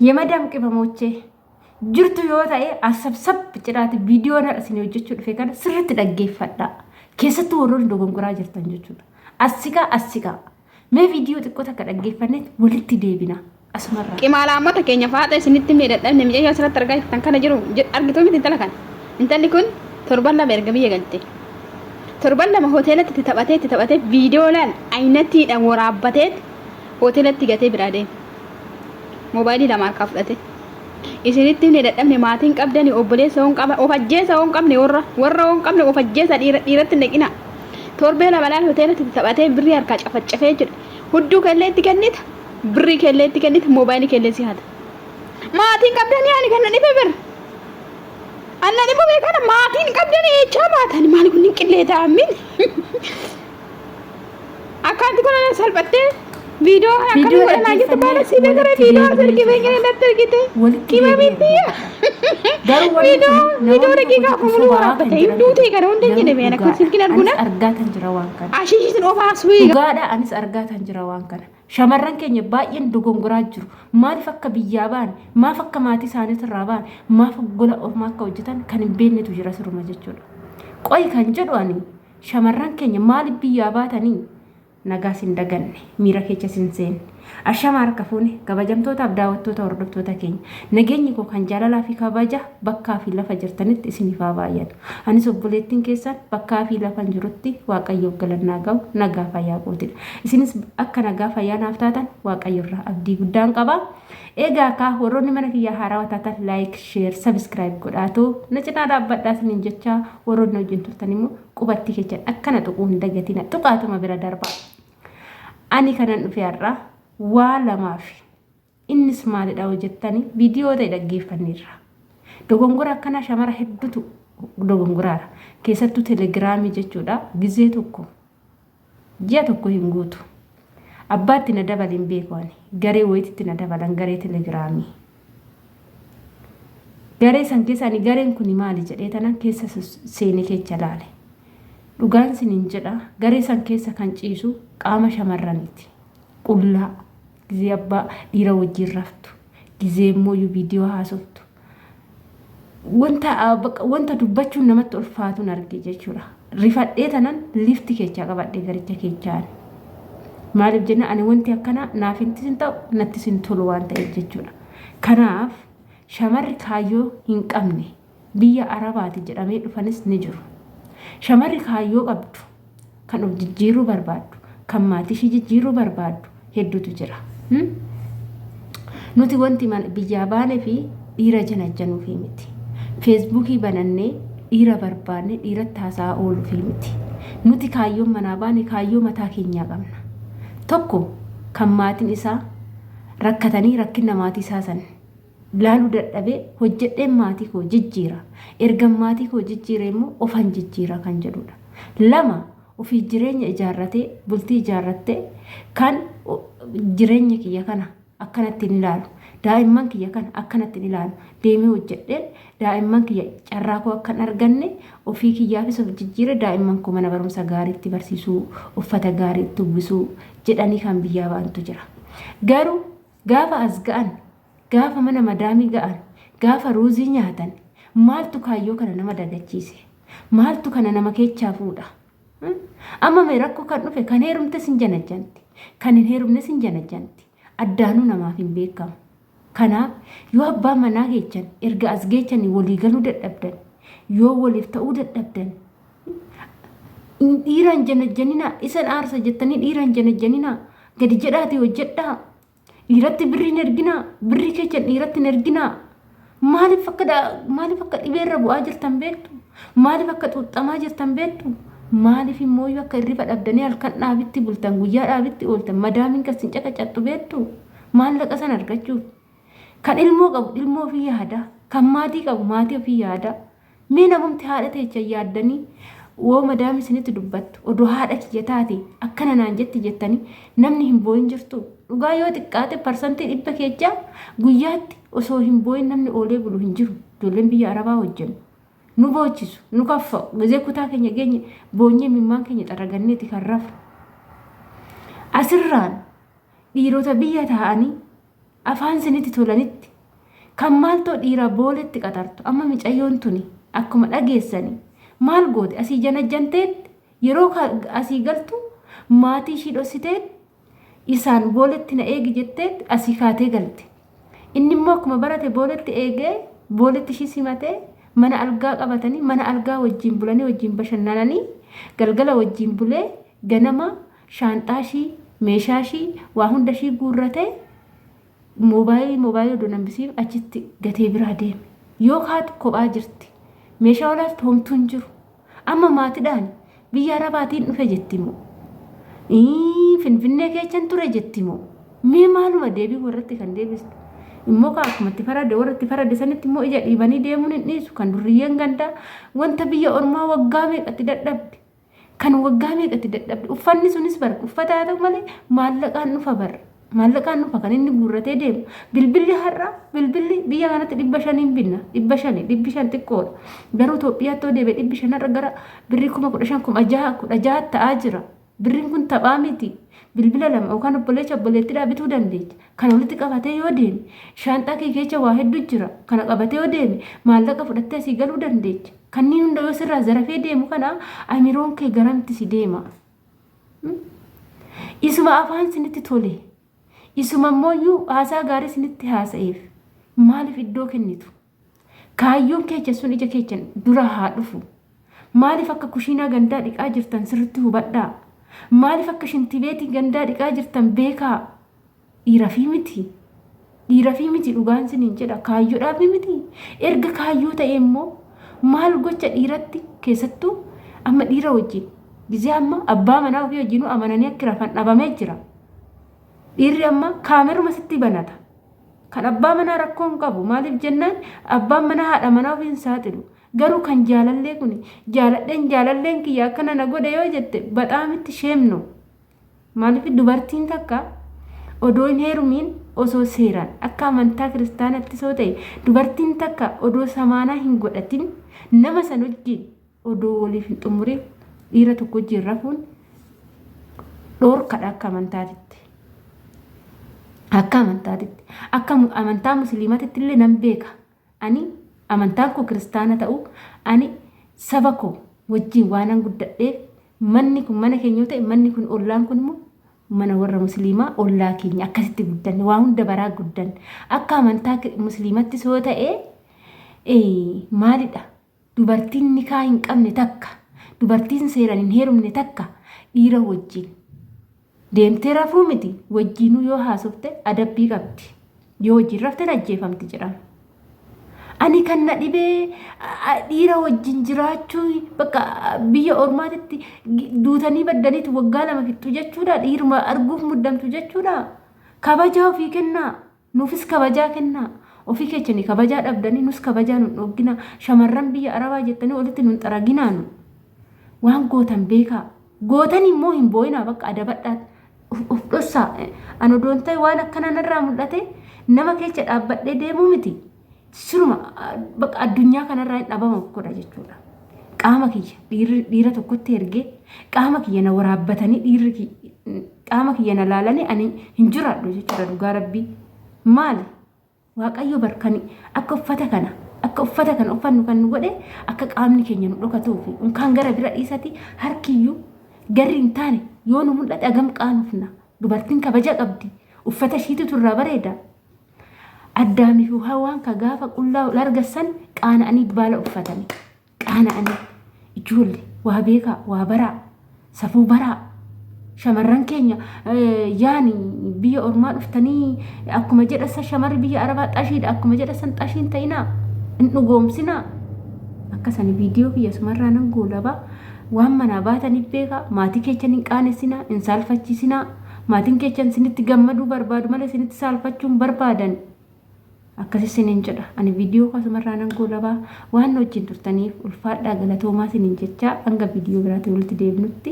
የመዳም ቅመሞቼ ጅርቱ yoo ta'e asabsab cidhaati viidiyoon isin hojjechuu dhufe kana sirriitti dhaggeeffadhaa. Keessattuu warroonni dogongoraa jirtan jechuudha. Asigaa mee viidiyoo xiqqoo takka dhaggeeffanneet walitti deebina asumarraa. Qimaalaammota keenya faaxa isinitti miidhadhamne miidhagina asirratti argaa jirtan kana jiru argituu miti intala kana. Intalli kun torban lama erga biyya galte. Torban lama hoteelatti taphatee viidiyoolaan aynattiidhaan waraabbatee hoteelatti gatee biraa deeme. Moobaayilii lama harkaa fudhate. Isinitti miidhadhamne maatiin qabdani obboleessa hoon qaba of ajjeessa hoon qabne warra hoon qabne of ajjeessa dhiiratti naqina. Torbee labalaan hoteelatti taphatee birrii harkaa cafacafee jira. Hudduu kellee itti kennita. Birrii kellee itti kennita. Moobaayilii kellee si hata. Maatiin qabdani ani kan dhibe bir. Anna dhibu beekana maatiin qabdani echaa maatan maali kun qillee ta'ammin. Akkaatti kun salphattee viidiyoo akkana godhanaa jirtu baala si beekara viidiyoo asirgi beekanii natti argite. Kima mitiya. Viidiyoo daqiiqaa kumuluu waraabate hidduutii kana hundi jedhe beena kun silkiin arguna. Argaatan jira waan kana. Ashiishin ofaas wiiga. Dhugaadha anis argaatan jira waan kana. Shamarran keenya baay'een dogongoraa jiru. Maaliif akka biyyaa ba'an, maaf akka maatii isaaniitirraa ba'an, maaf gola ormaa akka hojjetan kan hin beeknetu jira siruma jechuudha. Qoy kan jedhu ani shamarran keenya maaliif biyyaa baatanii nagaa sin daganne miira keessa sin seenne. Ashama harka fuune kabajamtootaaf daawwattoota hordoftoota keenya nageenyi koo kan jaalalaa fi kabaja bakkaa fi lafa jirtanitti isiniif haa baay'atu. Anis obboleettiin keessan bakkaa fi lafa jirutti Waaqayyoof galannaa ga'u nagaa fayyaa kootidha. Isinis akka nagaa fayyaa naaf taatan Waaqayyoorraa abdii guddaan qaba. Egaa akka warroonni mana kiyyaa haarawaa taatan like, share, subscribe godhaatoo na cinaa dhaabbadhaa isiniin jecha warroonni wajjin turtan immoo qubatti keechan akkana tuquu hin dagatina tuqaatuma bira darbaa. Ani kanan dhufe har'a waa lamaaf innis maalidha hojjettanii viidiyoo ta'e dhaggeeffanneerra. Dogongora akkana shamara hedduutu dogongoraara. Keessattuu telegiraamii jechuudha. Gizee tokko ji'a tokko hin guutu. Abbaatti na dabalin beekwani. Garee wayititti na dabalan garee telegiraamii. Garee san keessanii gareen kun maali jedhee tanan keessa seenee keessa laale. Dhugaan siniin jedha garee san keessa kan ciisu qaama shamarraniiti. Qullaa gizee abbaa dhiira wajjin raftu gizee immoo viidiyoo haasoftu wanta dubbachuun namatti ulfaatuun arge jechuudha. Rifadhee tanan lifti keechaa qabadhee garicha keechaan maaliif jenna ani wanti akkana naaf hin ta'u natti sin tolu waan ta'eef jechuudha. Kanaaf shamarri kaayyoo hin qabne biyya Arabaati jedhamee dhufanis ni jiru. Shamarri kaayyoo qabdu kan of jijjiiruu barbaaddu kan maatii ishee jijjiiruu barbaaddu hedduutu jira. Nuti wanti biyyaa baanee fi dhiira janajjanuuf miti. Feesbuukii banannee dhiira barbaanne dhiiratti haasa'aa ooluuf miti. Nuti kaayyoon manaa baane kaayyoo mataa keenyaa qabna. Tokko kan maatiin isaa rakkatanii rakkina maatii isaa san laaluu dadhabee hojjedheen maatii koo jijjiira. Erga maatii koo jijjiire immoo ofan jijjiira kan jedhudha. Lama ofii jireenya ijaarratee bultii ijaarrattee kan jireenya kiyya kana akkanatti ni ilaalu. Daa'imman kiyya kana akkanatti ni ilaalu. Deemee hojjedheen daa'imman kiyya carraa koo akkan arganne ofii kiyyaafis of jijjiire daa'imman koo mana barumsa gaariitti barsiisuu uffata gaariitti uwwisuu jedhanii kan biyyaa baantu jira. Garuu gaafa as ga'an gaafa mana madaamii ga'an gaafa ruuzii nyaatan maaltu kaayyoo kana nama dagachiise? Maaltu kana nama keechaa fuudha? Amma mee rakkoo kan dhufe kan heerumte sin janajjanti. Kan hin heerumne sin janajjanti. Addaanuu namaaf hin beekamu. Kanaaf yoo abbaa manaa geechan erga as geechanii walii galuu dadhabdan yoo waliif ta'uu dadhabdan dhiiraan janajjanina isan aarsa jettanii dhiiraan janajjanina gadi jedhaati hojjedhaa. Dhiiratti birriin erginaa birrii keechan dhiiratti hin erginaa. Maaliif akka dhibeerra bu'aa jirtan beektu? Maaliif akka xuuxamaa jirtan beektu? Maaliif immoo akka irrifa dhabdanii halkan dhaabitti bultan guyyaa dhaabitti ooltan madaamiin kas hin caqacattu beektu? Maallaqa san argachuuf kan ilmoo qabu ilmoo ofii yaada kan maatii qabu maatii ofii yaada. Mee namumti haadha teechan yaaddanii woo madaami isinitti dubbattu odoo haadha kiyya taate akkana naan jetti jettanii namni hin boo'in jirtu. Dhugaa yoo xiqqaate parsantii 100 keechaa guyyaatti osoo hin boo'in namni oolee bulu hin jiru. Ijoolleen biyya Arabaa hojjennu nu boochisu nu kaffa'u gizee kutaa keenya geenye boonyee mimmaan keenya xaraganneeti kan rafu. Asirraan dhiirota biyya taa'anii afaan isinitti tolanitti kan maaltoo dhiira booletti qaxartu amma micayyoon tuni akkuma dhageessanii maal goote asii janajjanteet yeroo asii galtu maatii ishii dhossiteet isaan booletti na eegi jetteet asii kaatee galte. Inni immoo akkuma barate booletti eegee booletti ishii simatee mana algaa qabatanii mana algaa wajjin bulanii wajjin bashannananii galgala wajjin bulee ganama shaanxaashii meeshaashii waa hundashii guurratee moobaayilii donambisiif achitti gatee biraa deeme. Yoo kaatu kophaa jirti meeshaa olaas toomtuu hin jiru. Amma maatiidhaan biyya arabaatiin dhufe jettimoo finfinnee keechan ture jettimoo mee maaluma deebii warratti kan deebistu immoo akkumatti farade warratti farade sanitti immoo ija dhiibanii deemuun hin dhiisu kan durriyyeen gandaa wanta biyya ormaa waggaa meeqatti dadhabde kan waggaa meeqatti dadhabde uffanni sunis bar uffata haa ta'u malee maallaqaan dhufa bar maallaqaan dhufa kan inni guurratee deemu bilbilli har'a bilbilli biyya kanatti 500 binna 500 xiqqoodha garuu Itoophiyaatti yoo deebi'e 500 gara birrii 15,000 ta'aa jira. Birriin kun taphaa miti bilbila lama yookaan obboleettiidhaa bituu dandeecha. Kana walitti qabatee yoo deeme shaanxaa kee keessa waa hedduu jira. Kana qabatee yoo deeme maallaqa fudhattee asii galuu dandeecha. Kanneen hunda yoo sirraa zarafee deemu kana amiroon kee garamti si deema. Isuma afaan sinitti tole. Isuma immoo haasaa gaarii sinitti haasa'eef maaliif iddoo kennitu? Kaayyoon keessa sun ija keechan dura haa dhufu. Maaliif akka kushiinaa gandaa dhiqaa jirtan sirriitti hubadhaa? Maaliif akka shintibeetii gandaa dhiqaa jirtan beekaa? Dhiira fi miti dhugaan siniin jedha kaayyoodhaaf miti. Erga kaayyoo ta'e immoo maal gocha dhiiratti keessattuu amma dhiira wajjin gizee amma abbaa manaa ofii wajjinuu amananii akka rafan dhabamee jira. Dhiirri amma kaameruma sitti banata. Kan abbaa manaa rakkoo hin qabu maaliif jennaan abbaan manaa haadha manaa ofii hin saaxilu. Garuu kan jaalallee kun jaalalleen kiyya akkana na godhe yoo jette badhaamitti sheemno. Maaliif dubartiin takka odoo hin heerumiin osoo seeraan akka amantaa kiristaanatti soo ta'e dubartiin takka odoo samaanaa hin godhatin nama san wajjin odoo waliif hin xumuriin dhiira tokko wajjin rafuun dhoorkadha akka amantaatitti. Akka amantaa musliimatitti illee nan beeka. Ani amantaan koo kiristaana ta'u ani saba koo wajjin waanan guddadheef manni kun mana keenya yoo ta'e manni kun ollaan kun immoo mana warra musliimaa ollaa keenya akkasitti guddanne waa hunda baraa guddanne akka amantaa musliimatti soo ta'e maalidha dubartiin nikaa hin qabne takka dubartiin seeraan hin heerumne takka dhiira wajjin deemtee rafuu miti wajjinuu yoo haasofte adabbii qabdi yoo wajjin rafte ajjeefamti jedhama. Ani kan na dhibee dhiira wajjin jiraachuu bakka biyya ormaatitti duutanii baddaniitu waggaa 2 fixxu jechuudha. Dhiiruma arguuf muddamtu jechuudha. Kabajaa ofii kennaa. Nuufis kabajaa kennaa. Ofii keechanii kabajaa dhabdanii nus kabajaa nun dhoggina. Shamarran biyya arabaa jettanii walitti nun xaraginaa nu. Waan gootan beekaa. Gootan immoo hin boo'inaa bakka adabadhaa. Of dhossaa. Ani odoon ta'e waan akkana narraa mul'ate nama keessa dhaabbadhee deemuu miti. Siruma bakka addunyaa kanarraa hin dhabamu godha jechuudha. Qaama kiyya dhiira tokkotti ergee qaama kiyya na waraabbatanii dhiirri qaama kiyya na laalanii ani hin jiraadhu jechuudha dhugaa rabbii. Maali? Waaqayyo barkani akka uffata kana uffannu kan nu godhe akka qaamni keenya nu dhokatuufi unkaan gara bira dhiisati harkiyyuu garri hin taane yoo nu mul'ate agam qaanufna. Dubartiin kabaja qabdi. Uffata ishiitu turraa bareeda. Addaamii fi hawaan ka gaafa qullaa largassan qaana'anii baala uffatanii qaana'anii ijoollee waa beekaa waa baraa safuu baraa shamarran keenya yaani biyya ormaa dhuftanii akkuma jedhasa shamarri biyya arabaa xashiidha akkuma jedhasan xashiin ta'inaa hin dhugoomsinaa akkasani viidiyoo kiyya sumarraa nan goolabaa waan manaa baataniif beekaa maatii keechan hin qaanessinaa hin saalfachiisinaa maatiin keechan sinitti gammaduu barbaadu malee sinitti saalfachuun barbaadan. Akkasii siniin jedha. Ani viidiyoo kasumarraa nan goolabaa waan wajjin turtaniif ulfaadhaa galatoomaa siniin jechaa hanga viidiyoo biraatti walitti deebinutti.